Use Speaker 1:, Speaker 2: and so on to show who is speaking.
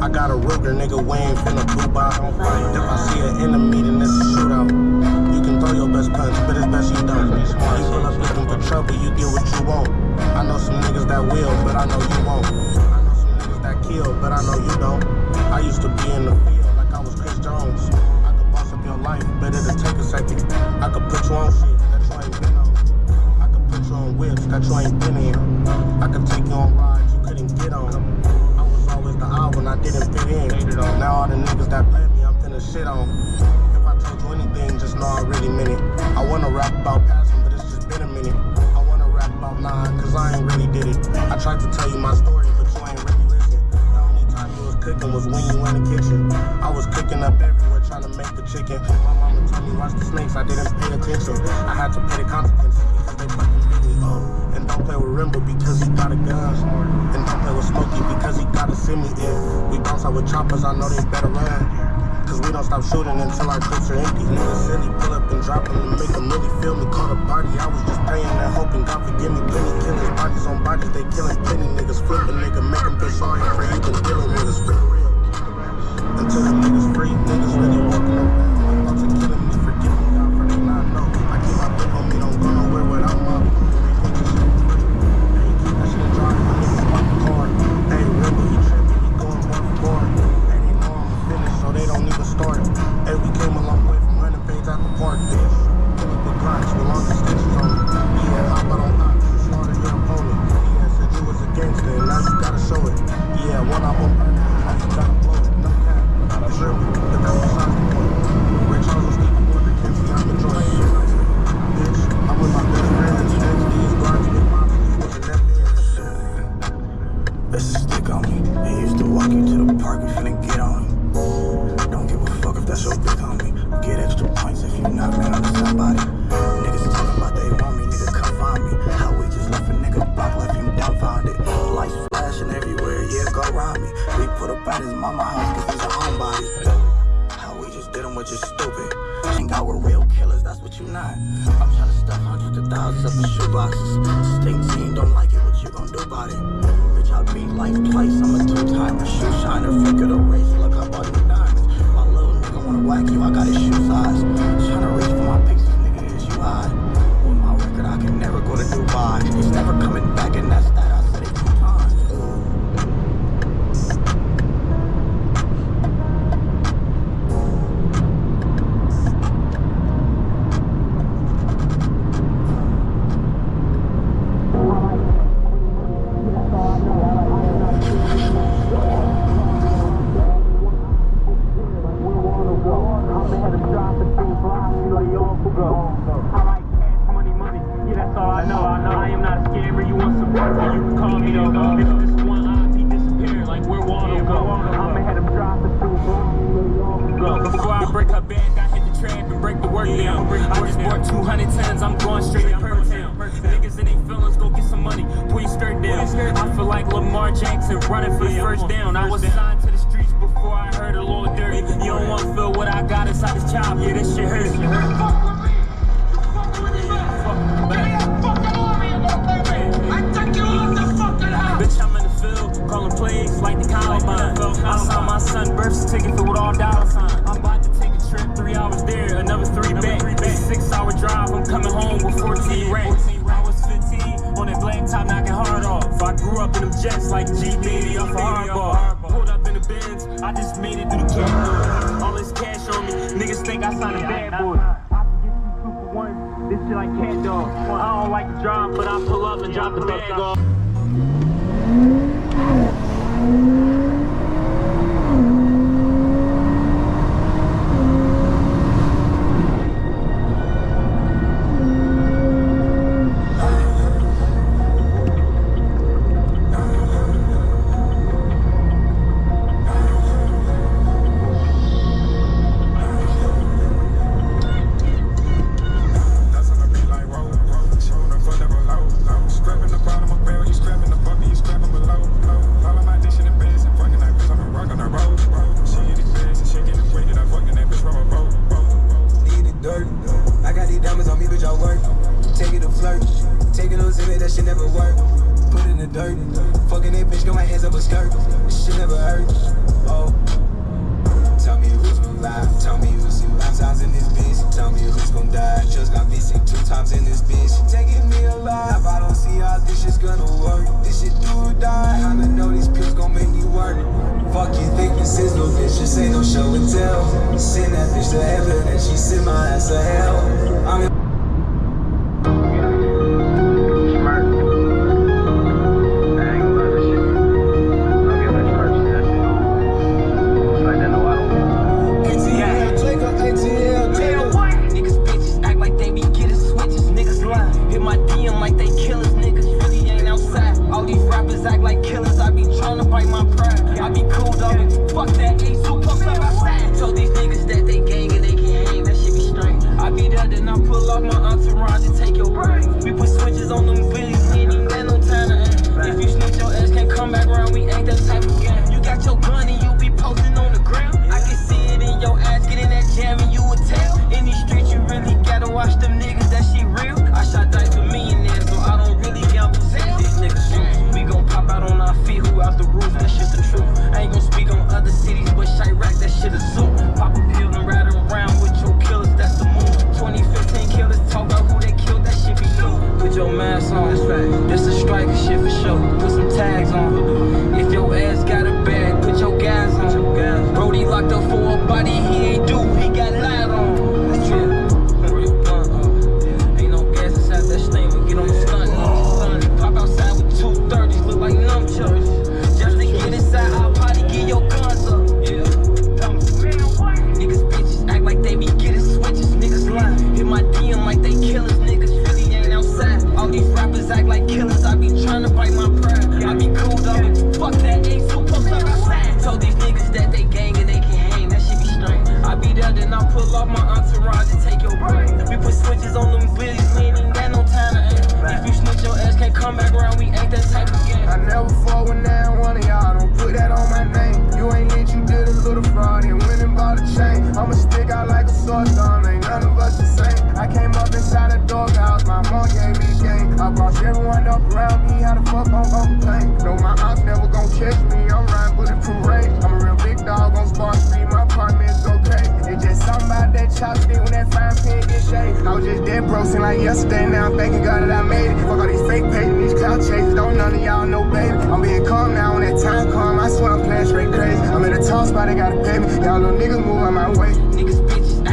Speaker 1: I got a Ruger, nigga, we ain't finna poop out. If I see an enemy, then it's a shootout. You can throw your best punch, but it's best you don't. You pull up looking for trouble, you get what you want. I know some niggas that will, but I know you won't. I know some niggas that kill, but I know you don't. I used to be in the field like I was Chris Jones. I could boss up your life, but it'll take a second. I could put you on shit that you ain't been on. I could put you on whips that you ain't been in. I could take you on rides you couldn't get on. I was always the odd when I didn't fit in. Now all the niggas that play me, I'm finna shit on. If I told you anything, just know I really meant it. I wanna rap about passing, but it's just been a minute. I wanna rap about nine, cause I ain't really did it. I tried to tell you my story, but you ain't really listen. The only time you was cooking was when you in the kitchen. I was cooking up everywhere trying to make the chicken. My mama told me watch the snakes, I didn't pay attention. I had to pay the consequences because they fucking beat me. And don't play with Rimble because he got a gun. And don't play with Smokey because he gotta send me in. We bounce out with choppers, I know they better run. Cause we don't stop shooting until our clips are empty. Niggas silly, pull up and drop them to make them really feel me. Caught a body, I was just praying and hoping God forgive me. Plenty killers, bodies on bodies, they killing plenty niggas. Flipping nigga, make them feel sorry for even dealing with us. For real. Until the niggas free, niggas really walking around. My thoughts are killing me, forgive me, God, for they not know. I keep my dick on me, don't go nowhere without my boo. They think shit free. Hey, keep that shit dry, my niggas walk the car. Hey, Rimble, he tripping, he going more for more. Hey, they know I'm finished, so they don't even start. Hey, we came a long way from running fades out the park, bitch. Pull up with Glocks with long extensions on it. Yeah, hop out on ops, slaughter your opponent. Yeah, said you was a gangster, and now you gotta show it. Yeah, one up on burner, now you gotta blow it. No cap, it's Rimble, but that's besides the point. Ray Charles was keeping border, Kenzie, I'm enjoying it. Bitch, I'm with my best friends, next these guards with moms, you wasn't that bitch. Best to stick on me. They used to walk you to the park, you finna get on me. Don't give a fuck if that's your big homie. Get extra points if you knock me on somebody. Niggas talking about they want me, nigga come find me. How we just left a nigga block, left him dumbfounded. Lights flashing everywhere, yeah, go round me. We put up at his mama house cause he's a homebody. How we just did him with just stupid. Hang out with real killers, that's what you not. I'm trying to stuff hundreds of thousands up in shoeboxes. Stink team don't like it, what you gon' do about it? Bitch, I beat life twice, I'm a two-timer. Shoe shiner, flick of the race, look up all these diamonds. My little nigga wanna whack you, I got his shoe size. Tryna reach for my pixels, nigga, is you high? With my record, I can never go to Dubai. He's never coming back, and that's that, I said it 2 times.
Speaker 2: Take it on to me, that shit never work. Put it in the dirt. Fucking that bitch, got my head hands up a skirt. This shit never hurt. Oh. Tell me who's gon' lie. Tell me who's in lifetimes in this bitch. Tell me who's gon' die. Just got missing 2 times in this bitch. She taking me alive. I don't see how this shit's gonna work. This shit do or die. I know these pills gon' make me work. Fuck you think this is no bitch. This ain't no show and tell. Send that bitch to heaven and she send my ass to hell. I'm in
Speaker 3: act like killers, I be tryna bite my pride. I be cool though, fuck that ace who comes up outside. Told these niggas that they gang and they can hang, that shit be strange. I be there, then I pull off my entourage and take your brain. We put switches on them billies, we ain't even got no time to aim. If you snitch, your ass can't come back around, we ain't that type of game. You got your gun and you be posting on the ground. I can see it in your ass, get in that jam and you would tell. In these streets, you really gotta watch them niggas, that shit real. I shot dice for millionaires, so I don't really gamble. These niggas shoot. We gon' pop out on our feet, who out the roof, that shit's the truth. I ain't gon' speak on other cities, but Chirac, that shit is zoo. Pop a pill and ride around with your killers, that's the move. 2015 killers, talk about who they killed, that shit be new. Put your mask on, that's right. This a striker shit for sure. Put some tags on. If your ass got a bag, put your gas on. Brody locked up for a body he ain't do, he got lied on. That's true. Real blunt, ain't no gas inside that stain, we get on the stunt. Pop outside with 230s, look like nunchucks. Just to get inside, I'll probably get your guns up. Yeah. Niggas bitches act like they be getting switches. Niggas lie. Hit my DM like they killers. Niggas really ain't outside. All these rappers act like killers. I be tryna bite my pride. I be cool though. Fuck that ace who comes up outside. Told these niggas that they gang and they can hang. That shit be strange. I be there, then I pull off my entourage and take your brain. We put switches on them billies. We ain't even got no time to aim. If you snitch, your ass can't come back around. We ain't that type of game.
Speaker 2: I never fought with now one of y'all. Don't put that on my name. You ain't lit, you did a little fraud and went and bought a chain. I'ma stick out like a sore thumb. Ain't none of us the same. I came up inside a doghouse. My mom gave me game. I brought everyone up around me. How the fuck I'm complain? No, my aunt never gon' catch me. I'm riding bulletproof range. I'm a real big dog on Spark Street. My apartment's okay. It's just something about that chopstick when that fine pin get shaved. I was just dead broke since like yesterday. Now I'm thanking God that I made it. Fuck all these fake pages, these clout chases. Don't none of y'all know, baby. I'm being calm now when that time come. I swear I'm playing straight crazy. I'm in a tall spot, they gotta pay me. Y'all little niggas move on my way.
Speaker 3: Niggas bitches